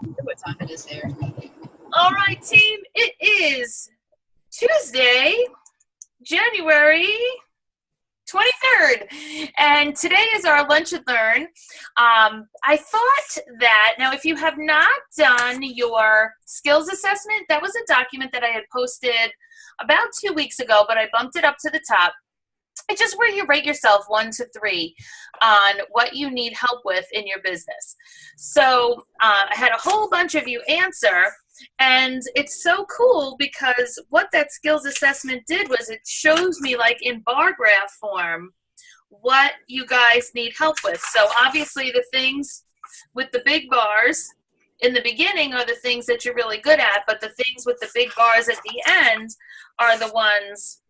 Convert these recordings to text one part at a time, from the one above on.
What time it is there? All right, team. It is Tuesday, January 23rd, and today is our Lunch and Learn. I thought that, now if you have not done your skills assessment, that was a document that I had posted about 2 weeks ago, but I bumped it up to the top. It's just where you rate yourself 1 to 3 on what you need help with in your business. So I had a whole bunch of you answer, and it's so cool because what that skills assessment did was it shows me, like, in bar graph form what you guys need help with. So obviously the things with the big bars in the beginning are the things that you're really good at, but the things with the big bars at the end are the ones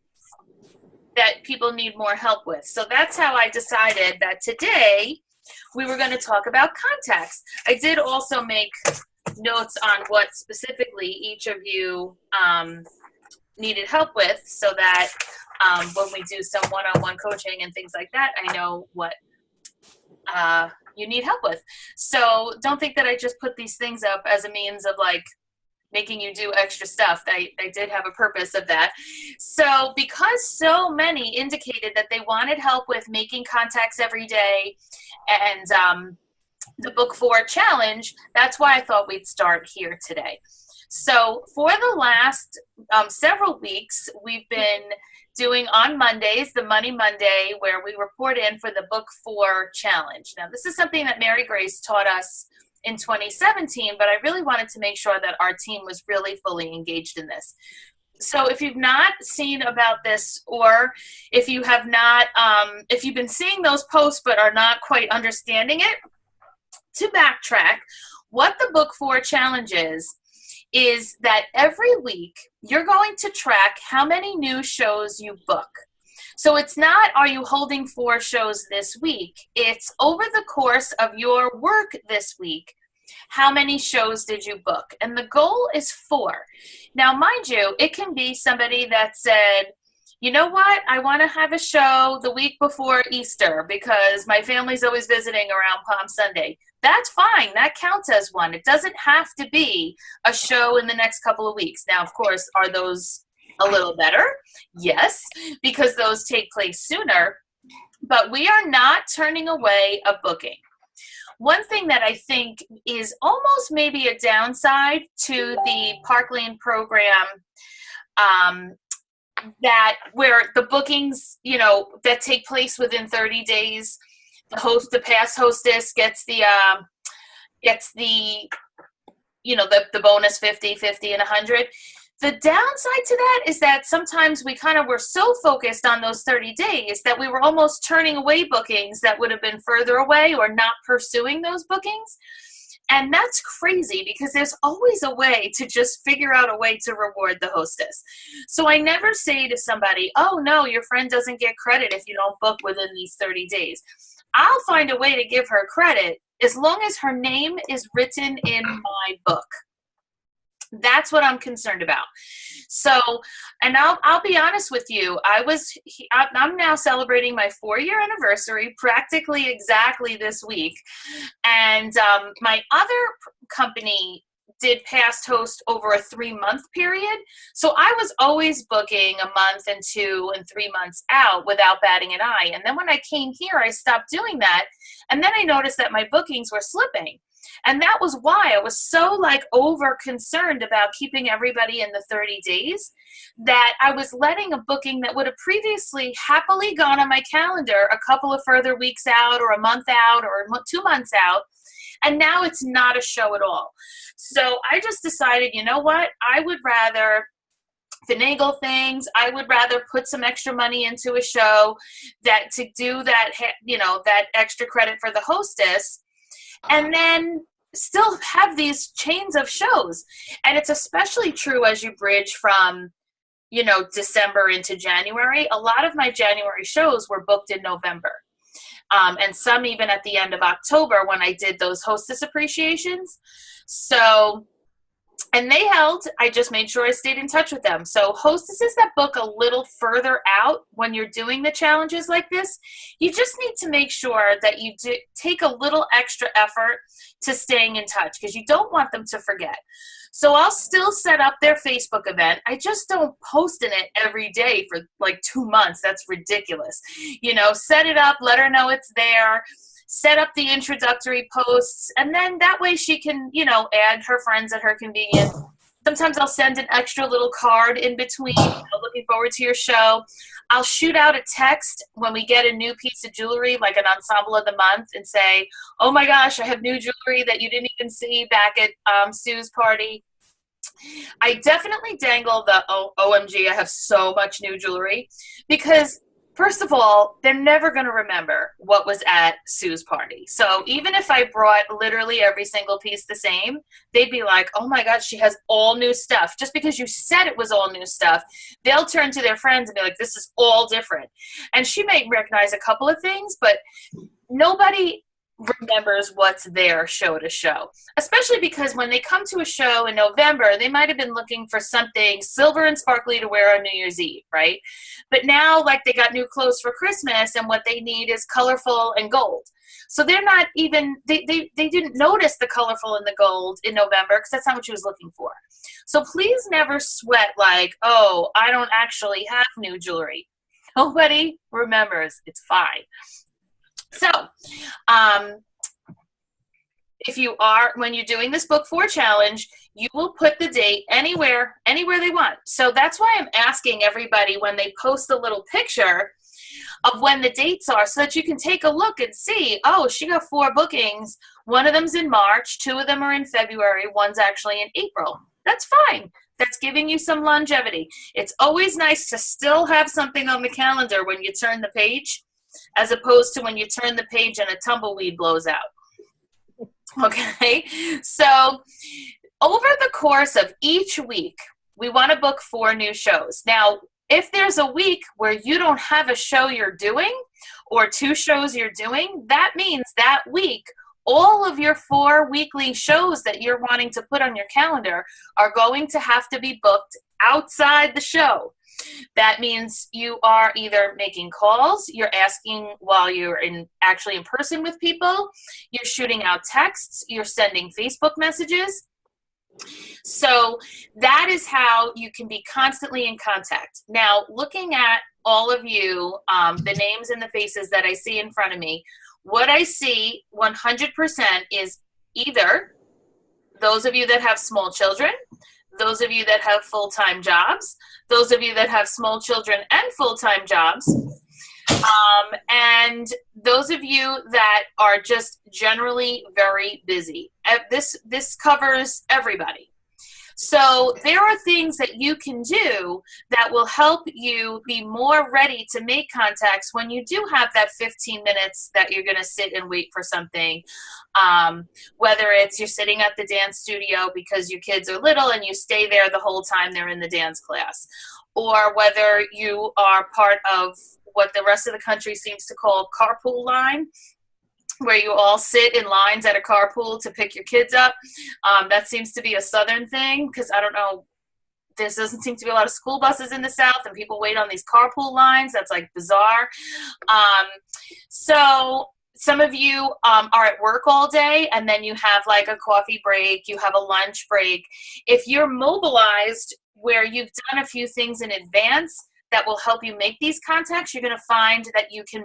that people need more help with. So that's how I decided that today we were going to talk about contacts. I did also make notes on what specifically each of you needed help with, so that when we do some one-on-one coaching and things like that, I know what you need help with. So don't think that I just put these things up as a means of, like, making you do extra stuff. I did have a purpose of that. So because so many indicated that they wanted help with making contacts every day and the Book 4 challenge, that's why I thought we'd start here today. So for the last several weeks, we've been doing on Mondays, the Money Monday, where we report in for the Book 4 challenge. Now, this is something that Mary Grace taught us in 2017, but I really wanted to make sure that our team was really fully engaged in this. So if you've not seen about this, or if you have not, if you've been seeing those posts but are not quite understanding it, to backtrack, what the Book 4 challenge is that every week you're going to track how many new shows you book. So it's not, are you holding 4 shows this week? It's over the course of your work this week, how many shows did you book? And the goal is 4. Now, mind you, it can be somebody that said, you know what, I want to have a show the week before Easter because my family's always visiting around Palm Sunday. That's fine. That counts as one. It doesn't have to be a show in the next couple of weeks. Now, of course, are those a little better? Yes, because those take place sooner. But we are not turning away a booking. One thing that I think is almost maybe a downside to the Park Lane program, that where the bookings, that take place within 30 days, the past hostess gets the the bonus 50, 50, and 100. The downside to that is that sometimes we kind of were so focused on those 30 days that we were almost turning away bookings that would have been further away or not pursuing those bookings. And that's crazy because there's always a way to just figure out a way to reward the hostess. So I never say to somebody, oh no, your friend doesn't get credit if you don't book within these 30 days. I'll find a way to give her credit as long as her name is written in my book. That's what I'm concerned about. So, and I'll be honest with you, I'm now celebrating my 4-year anniversary practically exactly this week. And my other company did past host over a 3-month period. So I was always booking a month and 2 and 3 months out without batting an eye. And then when I came here, I stopped doing that. And then I noticed that my bookings were slipping. And that was why I was so over concerned about keeping everybody in the 30 days that I was letting a booking that would have previously happily gone on my calendar a couple of further weeks out or a month out or 2 months out. And now it's not a show at all. So I just decided, you know what? I would rather finagle things. I would rather put some extra money into a show to do that, that extra credit for the hostess, and then still have these chains of shows. And it's especially true as you bridge from, December into January. A lot of my January shows were booked in November. And some even at the end of October when I did those hostess appreciations. So And they held. I just made sure I stayed in touch with them. So hostesses that book a little further out when you're doing the challenges like this, you just need to make sure that you take a little extra effort to staying in touch, because you don't want them to forget. So I'll still set up their Facebook event. I just don't post in it every day for like 2 months. That's ridiculous. Set it up, let her know it's there, set up the introductory posts, and then that way she can, add her friends at her convenience. Sometimes I'll send an extra little card in between, looking forward to your show. I'll shoot out a text when we get a new piece of jewelry, like an ensemble of the month, and say, oh my gosh, I have new jewelry that you didn't even see back at Sue's party. I definitely dangle the OMG, I have so much new jewelry, because first of all, they're never going to remember what was at Sue's party. So even if I brought literally every single piece the same, they'd be like, oh my God, she has all new stuff. Just because you said it was all new stuff, they'll turn to their friends and be like, this is all different. And she may recognize a couple of things, but nobody remembers what's there show to show, especially because when they come to a show in November, they might have been looking for something silver and sparkly to wear on New Year's Eve, right? But now, like, they got new clothes for Christmas, and what they need is colorful and gold. So they're not even, they didn't notice the colorful and the gold in November, because that's not what she was looking for. So please never sweat like, oh, I don't actually have new jewelry. Nobody remembers. It's fine. So, when you're doing this book 4 challenge, you will put the date anywhere they want. So that's why I'm asking everybody when they post the little picture of when the dates are, so that you can take a look and see, oh, she got 4 bookings. One of them's in March, 2 of them are in February, one's actually in April. That's fine. That's giving you some longevity. It's always nice to still have something on the calendar when you turn the page, as opposed to when you turn the page and a tumbleweed blows out. Okay, so over the course of each week, we want to book 4 new shows. Now, if there's a week where you don't have a show you're doing or 2 shows you're doing, that means that week, all of your 4 weekly shows that you're wanting to put on your calendar are going to have to be booked outside the show. That means you are either making calls, you're asking while you're actually in person with people, you're shooting out texts, you're sending Facebook messages. So that is how you can be constantly in contact. Now, looking at all of you, the names and the faces that I see in front of me, what I see 100% is either those of you that have small children, those of you that have full-time jobs, those of you that have small children and full-time jobs, and those of you that are just generally very busy. This covers everybody. So there are things that you can do that will help you be more ready to make contacts when you do have that 15 minutes that you're going to sit and wait for something. Whether it's you're sitting at the dance studio because your kids are little and you stay there the whole time they're in the dance class, or whether you are part of what the rest of the country seems to call carpool line, where you all sit in lines at a carpool to pick your kids up. That seems to be a Southern thing, because I don't know, there doesn't seem to be a lot of school buses in the South, and people wait on these carpool lines. That's like bizarre. So some of you are at work all day, and then you have like a coffee break, you have a lunch break. If you're mobilized where you've done a few things in advance that will help you make these contacts, you're going to find that you can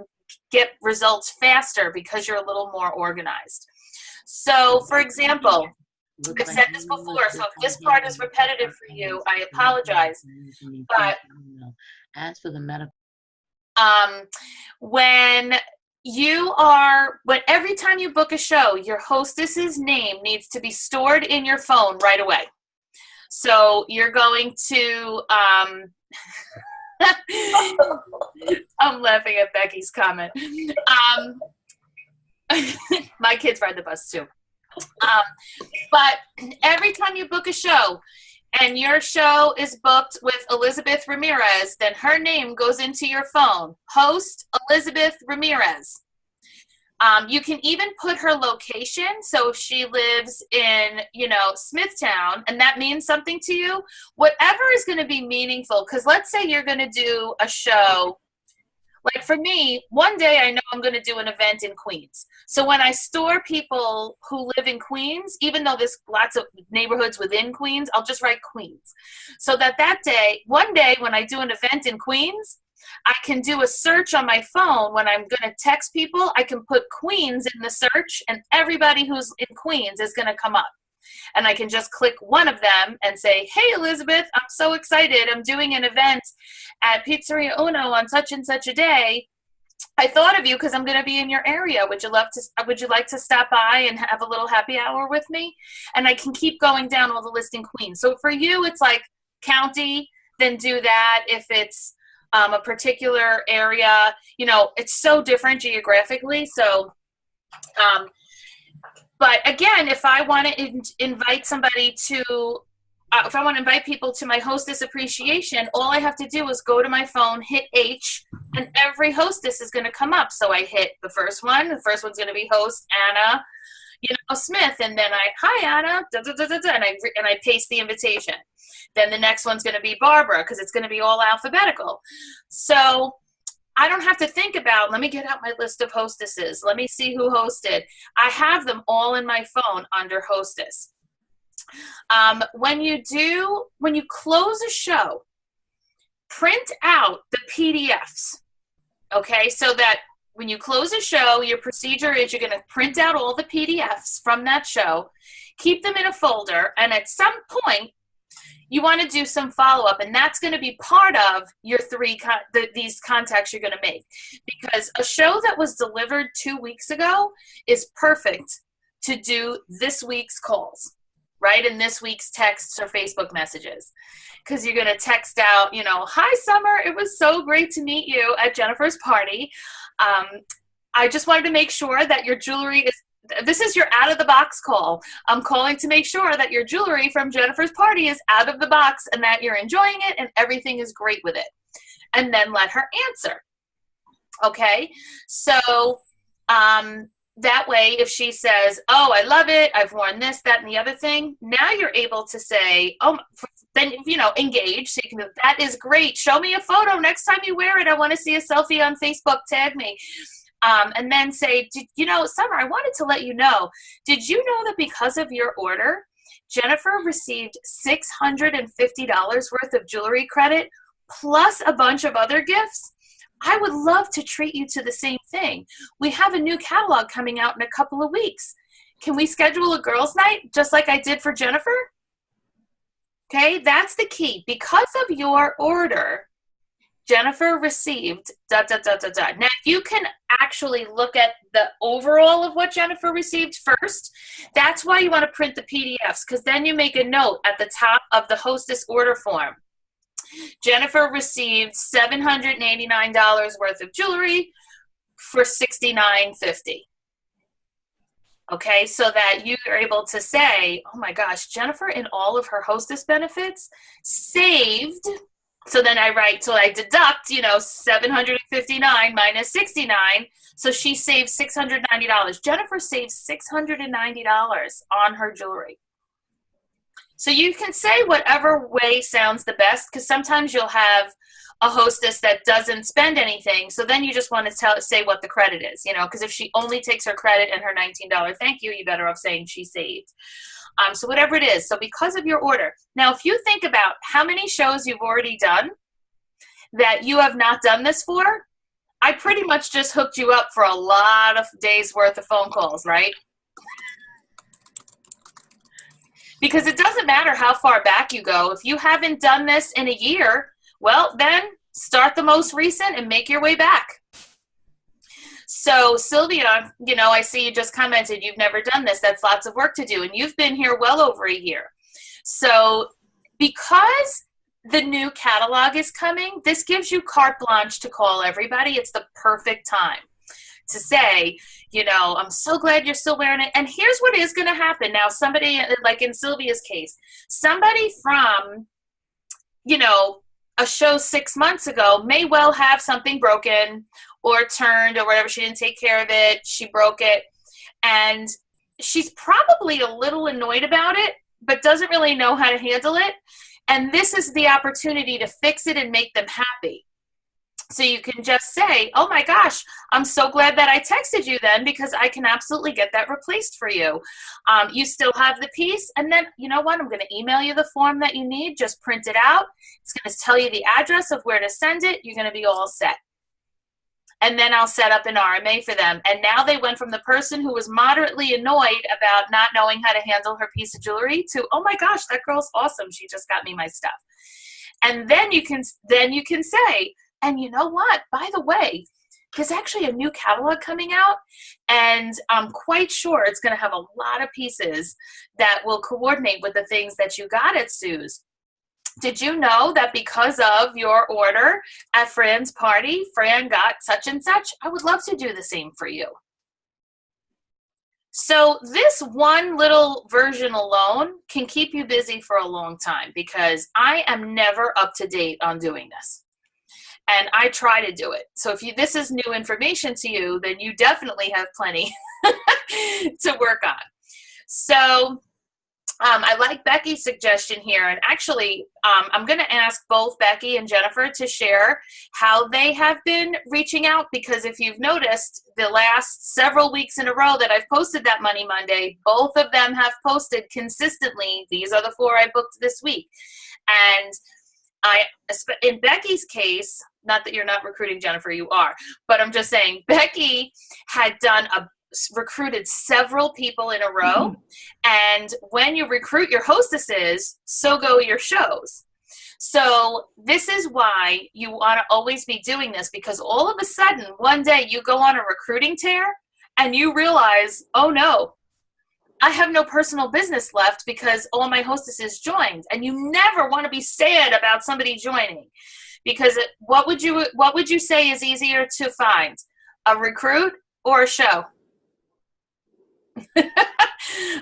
get results faster because you're a little more organized. So, for example, I've said this before, so if this part is repetitive for you, I apologize. But as for the medical, when every time you book a show, your hostess's name needs to be stored in your phone right away. So you're going to I'm laughing at Becky's comment. My kids ride the bus too. But every time you book a show and your show is booked with Elizabeth Ramirez, then her name goes into your phone. Host Elizabeth Ramirez. You can even put her location. So if she lives in, Smithtown, and that means something to you, whatever is going to be meaningful. Because let's say you're going to do a show. Like for me, one day I know I'm going to do an event in Queens. So when I store people who live in Queens, even though there's lots of neighborhoods within Queens, I'll just write Queens. So that day, one day when I do an event in Queens, I can do a search on my phone. When I'm going to text people, I can put Queens in the search, and everybody who's in Queens is going to come up. And I can just click one of them and say, hey, Elizabeth, I'm so excited. I'm doing an event at Pizzeria Uno on such and such a day. I thought of you because I'm going to be in your area. Would you like to stop by and have a little happy hour with me? And I can keep going down all the list in Queens. So for you, it's like county, then do that. If it's a particular area, it's so different geographically. So, but again, if I want to invite somebody to, if I want to invite people to my hostess appreciation, all I have to do is go to my phone, hit H, and every hostess is going to come up. So I hit the first one. The first one's going to be host Anna, Smith, and then hi Anna, and I paste the invitation. Then the next one's going to be Barbara because it's going to be all alphabetical. So I don't have to think about, let me get out my list of hostesses. Let me see who hosted. I have them all in my phone under hostess. When you close a show, print out the PDFs. Okay, so that when you close a show, your procedure is you're going to print out all the PDFs from that show, keep them in a folder, and at some point, you want to do some follow-up, and that's going to be part of your these contacts you're going to make. Because a show that was delivered 2 weeks ago is perfect to do this week's calls, right? And this week's texts or Facebook messages. Because you're going to text out, hi, Summer, it was so great to meet you at Jennifer's party. I just wanted to make sure that your jewelry this is your out-of-the-box call. I'm calling to make sure that your jewelry from Jennifer's party is out of the box and that you're enjoying it and everything is great with it. And then let her answer. Okay? So that way, if she says, oh, I love it, I've worn this, that, and the other thing, now you're able to say, oh, then, engage. So you can go, that is great. Show me a photo next time you wear it. I want to see a selfie on Facebook. Tag me. And then say, Summer, I wanted to let you know, did you know that because of your order, Jennifer received $650 worth of jewelry credit plus a bunch of other gifts? I would love to treat you to the same thing. We have a new catalog coming out in a couple of weeks. Can we schedule a girls' night just like I did for Jennifer? Okay, that's the key. Because of your order, Jennifer received ... Now, you can actually look at the overall of what Jennifer received first. That's why you want to print the PDFs, because then you make a note at the top of the hostess order form. Jennifer received $789 worth of jewelry for $69.50. Okay, so that you are able to say, oh my gosh, Jennifer in all of her hostess benefits saved. So then I deduct, 759 minus 69. So she saved $690. Jennifer saved $690 on her jewelry. So you can say whatever way sounds the best, because sometimes you'll have a hostess that doesn't spend anything. So then you just want to say what the credit is, because if she only takes her credit and her $19 thank you, you're better off saying she saved. So whatever it is. So because of your order. Now, if you think about how many shows you've already done that you have not done this for, I pretty much just hooked you up for a lot of days worth of phone calls, right? Because it doesn't matter how far back you go. If you haven't done this in a year, well, then start the most recent and make your way back. So Sylvia, I see you just commented, you've never done this. That's lots of work to do. And you've been here well over a year. So because the new catalog is coming, this gives you carte blanche to call everybody. It's the perfect time to say, I'm so glad you're still wearing it. And here's what is going to happen. Now, somebody, like in Sylvia's case, somebody from, a show 6 months ago may well have something broken or turned or whatever. She didn't take care of it. She broke it. And she's probably a little annoyed about it, but doesn't really know how to handle it. And this is the opportunity to fix it and make them happy. So you can just say, oh my gosh, I'm so glad that I texted you then, because I can absolutely get that replaced for you. You still have the piece. And then, you know what? I'm going to email you the form that you need. Just print it out. It's going to tell you the address of where to send it. You're going to be all set. And then I'll set up an RMA for them. And now they went from the person who was moderately annoyed about not knowing how to handle her piece of jewelry to, oh my gosh, that girl's awesome. She just got me my stuff. And then you can say, and you know what? By the way, there's actually a new catalog coming out, and I'm quite sure it's going to have a lot of pieces that will coordinate with the things that you got at Sue's. Did you know that because of your order at Fran's party, Fran got such and such? I would love to do the same for you. So this one little version alone can keep you busy for a long time, because I am never up to date on doing this. And I try to do it. So if this is new information to you, then you definitely have plenty to work on. So I like Becky's suggestion here. And actually, I'm going to ask both Becky and Jennifer to share how they have been reaching out, because if you've noticed, the last several weeks in a row that I've posted that Money Monday, both of them have posted consistently, these are the 4 I booked this week. And in Becky's case, not that you're not recruiting, Jennifer, you are, but I'm just saying Becky had recruited several people in a row. And when you recruit your hostesses, so go your shows. So this is why you want to always be doing this, because all of a sudden, one day you go on a recruiting tear and you realize, oh no, I have no personal business left because all my hostesses joined. And you never want to be sad about somebody joining, because what would you say is easier to find, a recruit or a show?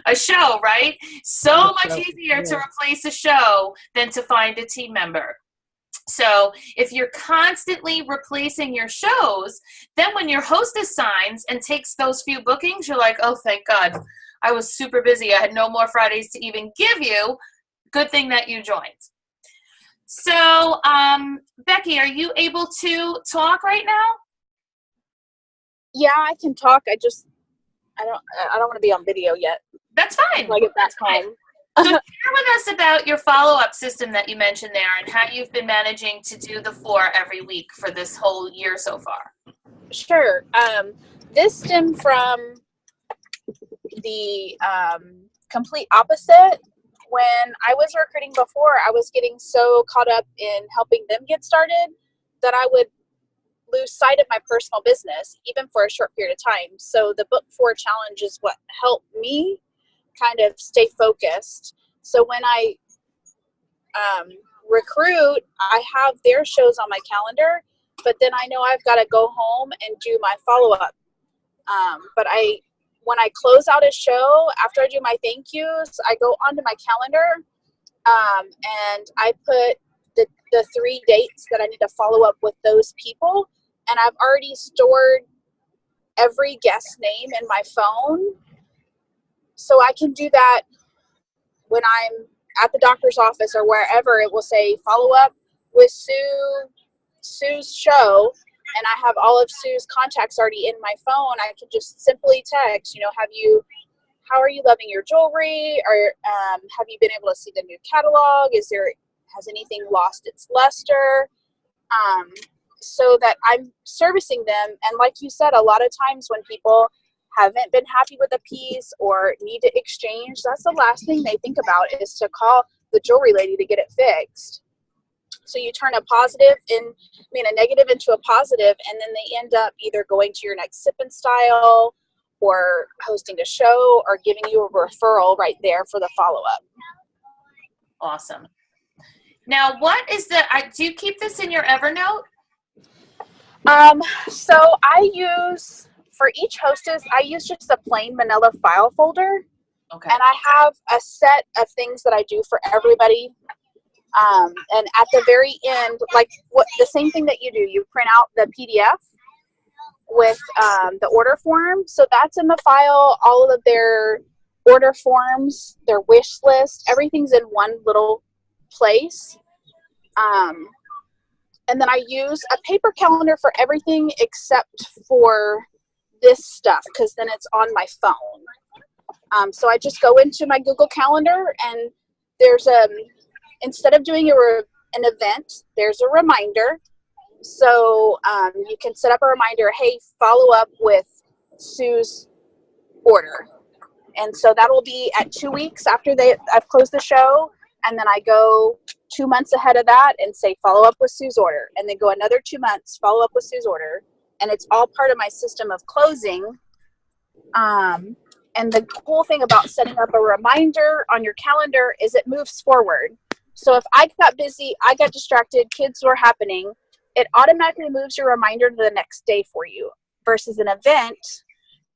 A show, right? So much easier to replace a show than to find a team member. So if you're constantly replacing your shows, then when your hostess signs and takes those few bookings, you're like, oh, thank God. I was super busy. I had no more Fridays to even give you. Good thing that you joined. So, Becky, are you able to talk right now? Yeah, I can talk. I don't want to be on video yet. That's fine. Until I get back home. So share with us about your follow-up system that you mentioned there, and how you've been managing to do the 4 every week for this whole year so far. Sure. This stemmed from the complete opposite. When I was recruiting before, I was getting so caught up in helping them get started that I would lose sight of my personal business, even for a short period of time. So the Book 4 challenge is what helped me kind of stay focused. So when I recruit, I have their shows on my calendar, but then I know I've got to go home and do my follow-up. But when I close out a show, after I do my thank yous, I go onto my calendar and I put the 3 dates that I need to follow up with those people. And I've already stored every guest name in my phone. So I can do that when I'm at the doctor's office or wherever. It will say follow up with Sue's show. And I have all of Sue's contacts already in my phone. I can just simply text, how are you loving your jewelry? Or have you been able to see the new catalog? Has anything lost its luster? So that I'm servicing them. And like you said, a lot of times when people haven't been happy with a piece or need to exchange, that's the last thing they think about, is to call the jewelry lady to get it fixed. So you turn a negative into a positive, and then they end up either going to your next Sip and Style or hosting a show or giving you a referral right there for the follow-up. Awesome. Now, do you keep this in your Evernote? So I use, for each hostess, I use just a plain manila file folder. Okay. And I have a set of things that I do for everybody And at the very end, like the same thing that you do, you print out the PDF with the order form. So that's in the file, all of their order forms, their wish list, everything's in one little place. And then I use a paper calendar for everything except for this stuff, because then it's on my phone. So I just go into my Google Calendar, and there's instead of doing an event, there's a reminder. So you can set up a reminder, hey, follow up with Sue's order. And so that will be at 2 weeks after I've closed the show. And then I go 2 months ahead of that and say, follow up with Sue's order. And then go another 2 months, follow up with Sue's order. And it's all part of my system of closing. And the cool thing about setting up a reminder on your calendar is it moves forward. So if I got busy, I got distracted, kids were happening, it automatically moves your reminder to the next day for you. Versus an event,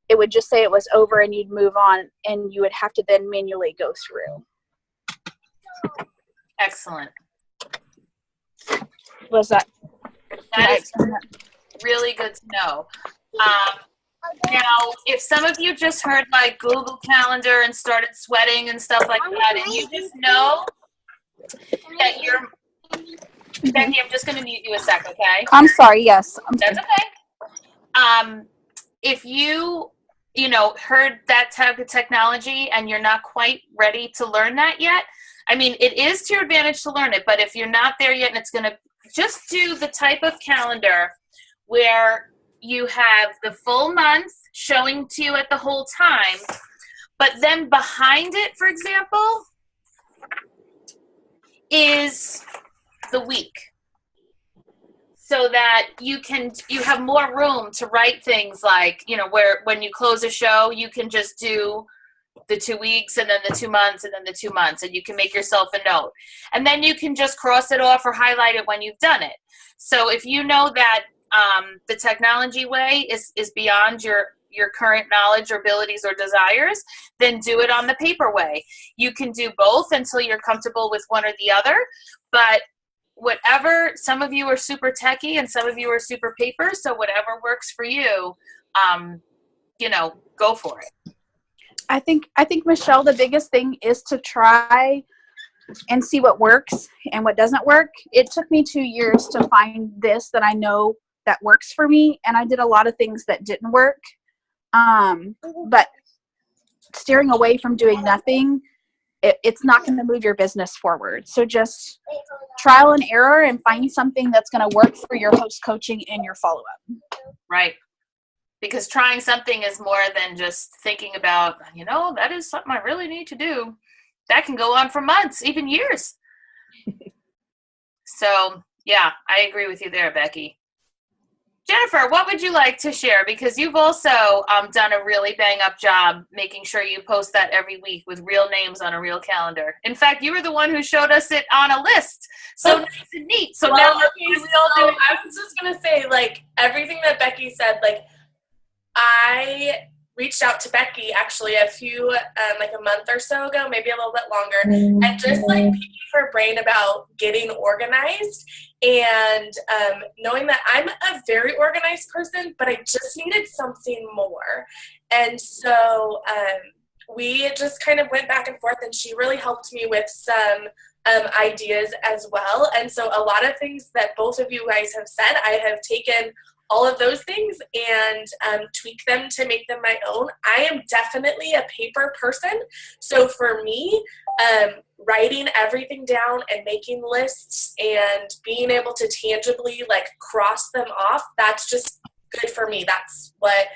it would just say it was over and you'd move on, and you would have to then manually go through. Excellent. Was that? That is really good to know. Now, if some of you just heard my Google Calendar and started sweating and stuff like that, and you just know that you're, Becky, I'm just going to mute you a sec, okay? I'm sorry. Yes. That's okay. If you heard that type of technology and you're not quite ready to learn that yet, I mean, it is to your advantage to learn it, but if you're not there yet, and it's going to just do the type of calendar where you have the full month showing to you at the whole time, but then behind it, for example, is the week. So that you have more room to write things like, where when you close a show, you can just do the 2 weeks and then the 2 months and then the 2 months, and you can make yourself a note. And then you can just cross it off or highlight it when you've done it. So if you know that the technology way is beyond your current knowledge or abilities or desires, then do it on the paper way. You can do both until you're comfortable with one or the other, but whatever, some of you are super techie and some of you are super paper, so whatever works for you, go for it. I think, Michelle, the biggest thing is to try and see what works and what doesn't work. It took me 2 years to find this that I know that works for me, and I did a lot of things that didn't work. But steering away from doing nothing, it's not going to move your business forward. So just trial and error and find something that's going to work for your host coaching and your follow-up. Right. Because trying something is more than just thinking about, that is something I really need to do. That can go on for months, even years. So, yeah, I agree with you there, Becky. Jennifer, what would you like to share? Because you've also done a really bang-up job making sure you post that every week with real names on a real calendar. In fact, you were the one who showed us it on a list. So nice and neat. So now we all do it. I was just going to say, everything that Becky said, I reached out to Becky actually a few, a month or so ago, maybe a little bit longer, and just picking her brain about getting organized and knowing that I'm a very organized person, but I just needed something more. And so we just kind of went back and forth, and she really helped me with some ideas as well. And so a lot of things that both of you guys have said, I have taken all of those things and tweak them to make them my own. I am definitely a paper person. So for me, writing everything down and making lists and being able to tangibly cross them off, that's just good for me. That's what,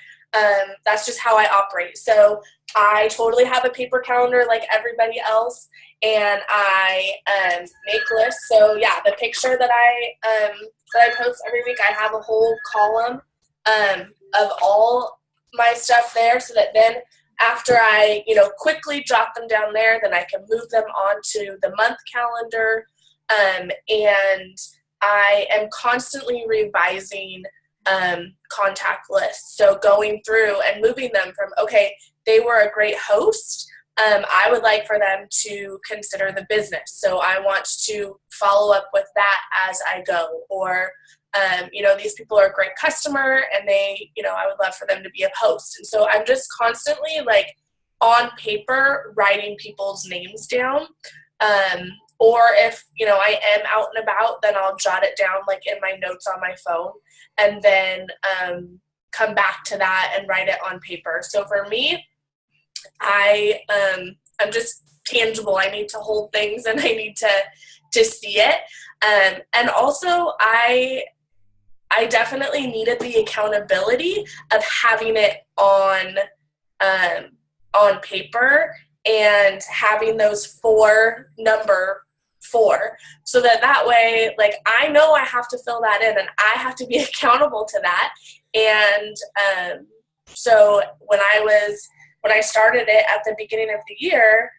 that's just how I operate. So I totally have a paper calendar like everybody else, and I make lists. So yeah, the picture that I post every week, I have a whole column of all my stuff there, so that then after I quickly jot them down there, then I can move them onto the month calendar, and I am constantly revising contact lists. So going through and moving them from, okay, they were a great host, I would like for them to consider the business. So I want to follow up with that as I go. Or, these people are a great customer and they, I would love for them to be a host. And so I'm just constantly like on paper writing people's names down. Or if, I am out and about, then I'll jot it down like in my notes on my phone and then come back to that and write it on paper. So for me, I'm just tangible. I need to hold things and I need to see it. And also I definitely needed the accountability of having it on paper and having those number 4, so that way, like, I know I have to fill that in and I have to be accountable to that. And so when I started it at the beginning of the year,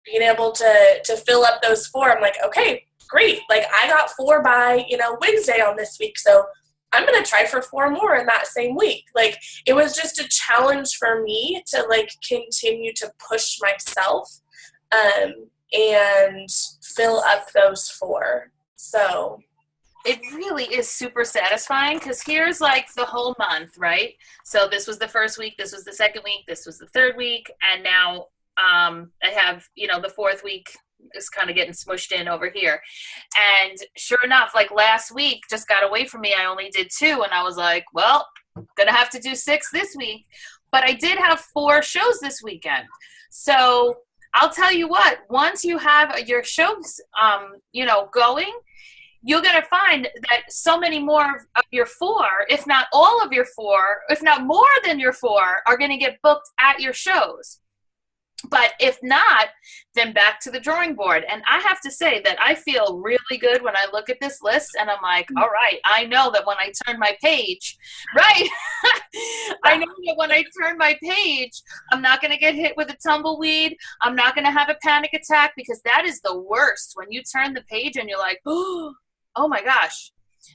being able to fill up those 4, I'm like, okay, great. Like, I got 4 by, Wednesday on this week. So I'm going to try for 4 more in that same week. Like, it was just a challenge for me to like continue to push myself, and fill up those 4. So it really is super satisfying because here's like the whole month, right? So this was the first week, this was the second week, this was the third week, and now I have, the fourth week is kind of getting smushed in over here. And sure enough, like last week just got away from me. I only did 2 and I was like, well, I'm gonna have to do 6 this week. But I did have 4 shows this weekend. So I'll tell you what, once you have your shows, going, you're going to find that so many more of your 4, if not all of your 4, if not more than your 4, are going to get booked at your shows. But if not, then back to the drawing board. And I have to say that I feel really good when I look at this list and I'm like, all right, I know that when I turn my page, right? I know that when I turn my page, I'm not going to get hit with a tumbleweed. I'm not going to have a panic attack, because that is the worst when you turn the page and you're like, oh my gosh.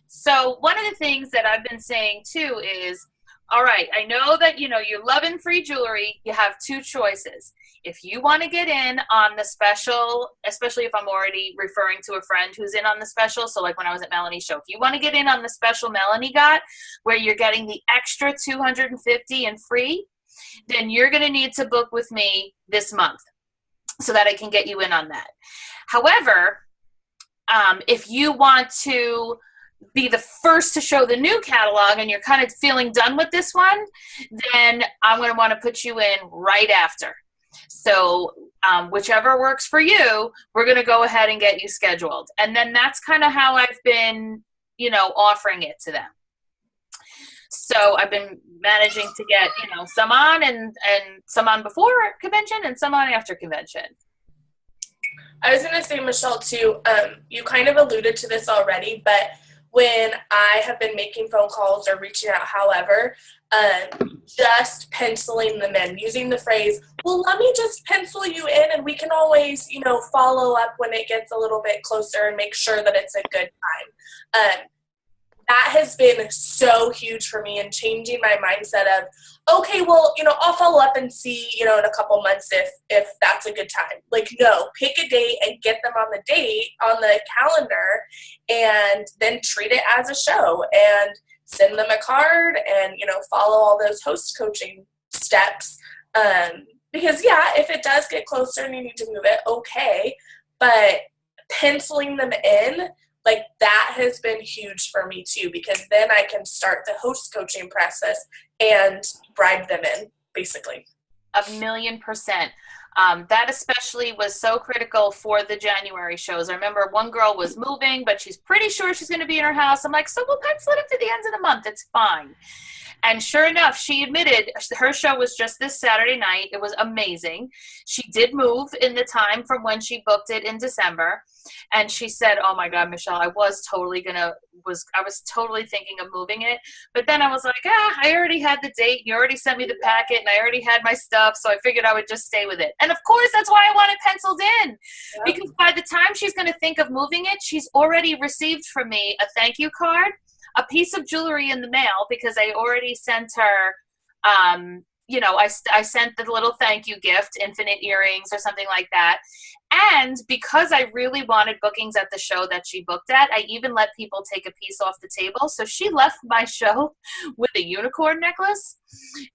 So one of the things that I've been saying too is, all right, I know that, you're loving free jewelry. You have 2 choices. If you want to get in on the special, especially if I'm already referring to a friend who's in on the special, so like when I was at Melanie's show, if you want to get in on the special Melanie got, where you're getting the extra $250 and free, then you're going to need to book with me this month so that I can get you in on that. However, if you want to be the first to show the new catalog and you're kind of feeling done with this one, then I'm going to want to put you in right after. So whichever works for you, we're going to go ahead and get you scheduled. And then that's kind of how I've been, offering it to them. So I've been managing to get, some on and some on before convention and some on after convention. I was going to say, Michelle, too, you kind of alluded to this already, but when I have been making phone calls or reaching out, however, just penciling them in, using the phrase, well, let me just pencil you in and we can always, follow up when it gets a little bit closer and make sure that it's a good time. That has been so huge for me in changing my mindset of, okay, well, I'll follow up and see, in a couple months if that's a good time. Like, no, pick a date and get them on the calendar, and then treat it as a show and send them a card and, follow all those host coaching steps. Because yeah, if it does get closer and you need to move it, okay. But penciling them in, like, that has been huge for me too, because then I can start the host coaching process and bribe them in, basically. 1,000,000%. That especially was so critical for the January shows. I remember one girl was moving, but she's pretty sure she's going to be in her house. I'm like, so we'll pencil it in to the end of the month. It's fine. And sure enough, she admitted her show was just this Saturday night. It was amazing. She did move in the time from when she booked it in December. And she said, oh my God, Michelle, I was totally thinking of moving it. But then I was like, I already had the date. You already sent me the packet and I already had my stuff. So I figured I would just stay with it. And of course, that's why I want it penciled in. Yep. Because by the time she's going to think of moving it, she's already received from me a thank you card, a piece of jewelry in the mail, because I already sent her you know, I sent the little thank you gift, infinite earrings or something like that. And because I really wanted bookings at the show that she booked at, I even let people take a piece off the table. So she left my show with a unicorn necklace,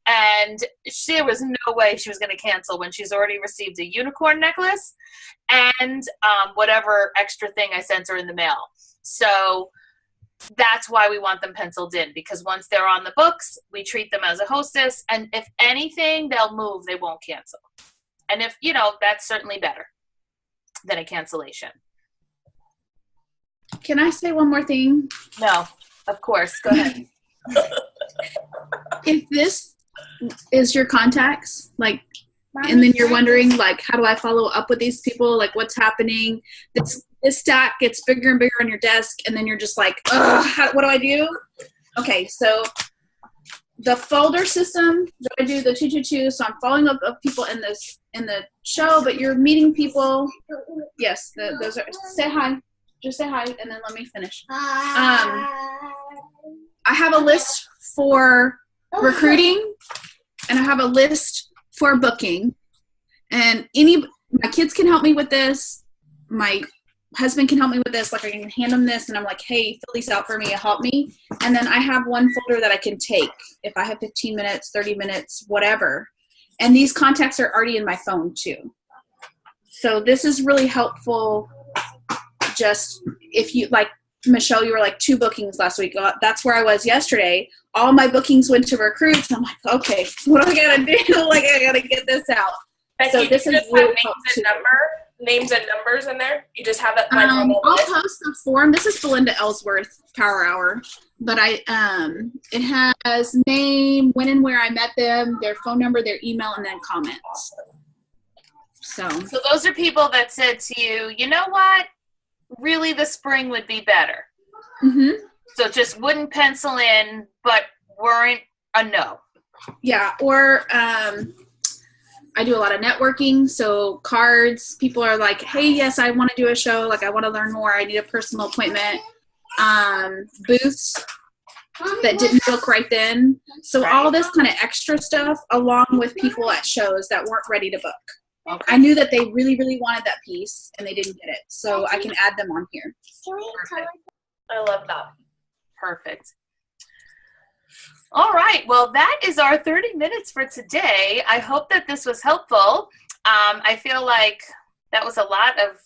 and there was no way she was going to cancel when she's already received a unicorn necklace and whatever extra thing I sent her in the mail. So that's why we want them penciled in, because once they're on the books, we treat them as a hostess, and if anything, they'll move, they won't cancel. And if, you know, that's certainly better than a cancellation. Can I say one more thing? No, of course. Go ahead. If this is your contacts, like, and then you're wondering, like, how do I follow up with these people? Like, what's happening? This stack gets bigger and bigger on your desk, and then you're just like, ugh, what do I do? Okay, so the folder system that I do, the 222, so I'm following up of people in the show, but you're meeting people. Yes, those are, say hi. Just say hi, and then let me finish. I have a list for recruiting, and I have a list for booking, and my kids can help me with this. My husband can help me with this. Like, I can hand them this, and I'm like, hey, fill these out for me, help me. And then I have one folder that I can take if I have 15 minutes, 30 minutes, whatever. And these contacts are already in my phone too. So this is really helpful. Just if you, like Michelle, you were like 2 bookings last week. That's where I was yesterday. All my bookings went to recruits. I'm like, okay, what do I gotta do? Like, I gotta get this out. Becky, So this you is just really have names and numbers in there. You just have it. I'll post the form. This is Belinda Ellsworth Power Hour, but it has name, when and where I met them, their phone number, their email, and then comments. So those are people that said to you, you know what? Really, the spring would be better. Mm-hmm. So just wouldn't pencil in, but weren't a no. Yeah, or I do a lot of networking, so cards. People are like, hey, yes, I want to do a show. Like, I want to learn more. I need a personal appointment. Booths that didn't book right then. So all this kind of extra stuff along with people at shows that weren't ready to book. Okay. I knew that they really, really wanted that piece, and they didn't get it. So I can add them on here. Perfect. I love that. Perfect. All right. Well, that is our 30 minutes for today. I hope that this was helpful. I feel like that was a lot of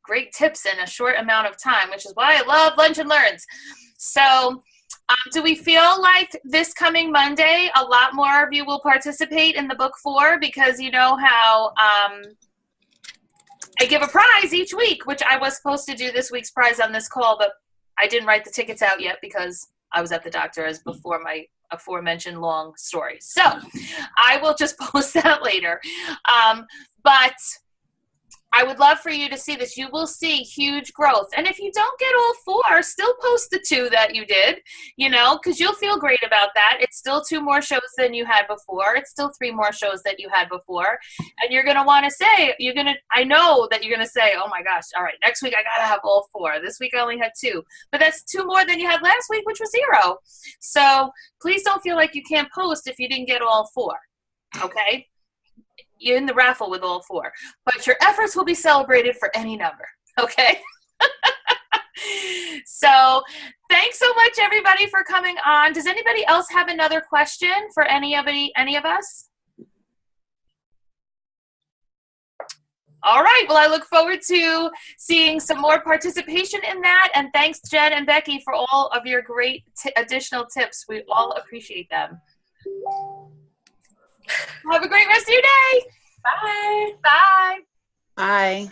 great tips in a short amount of time, which is why I love Lunch and Learns. So do we feel like this coming Monday, a lot more of you will participate in the book 4? Because you know how I give a prize each week, which I was supposed to do this week's prize on this call, but I didn't write the tickets out yet because I was at the doctor, as before my aforementioned long story. So I will just post that later. But I would love for you to see this. You will see huge growth. And if you don't get all 4, still post the 2 that you did, you know, because you'll feel great about that. It's still 2 more shows than you had before. It's still 3 more shows that you had before. And you're going to want to say, I know that you're going to say, oh my gosh, all right, next week I got to have all 4. This week I only had 2. But that's 2 more than you had last week, which was 0. So please don't feel like you can't post if you didn't get all 4. Okay? You're in the raffle with all 4, but your efforts will be celebrated for any number. Okay. So thanks so much, everybody, for coming on. Does anybody else have another question for any of us? All right. Well, I look forward to seeing some more participation in that. And thanks, Jen and Becky, for all of your great additional tips. We all appreciate them. Have a great rest of your day. Bye. Bye. Bye.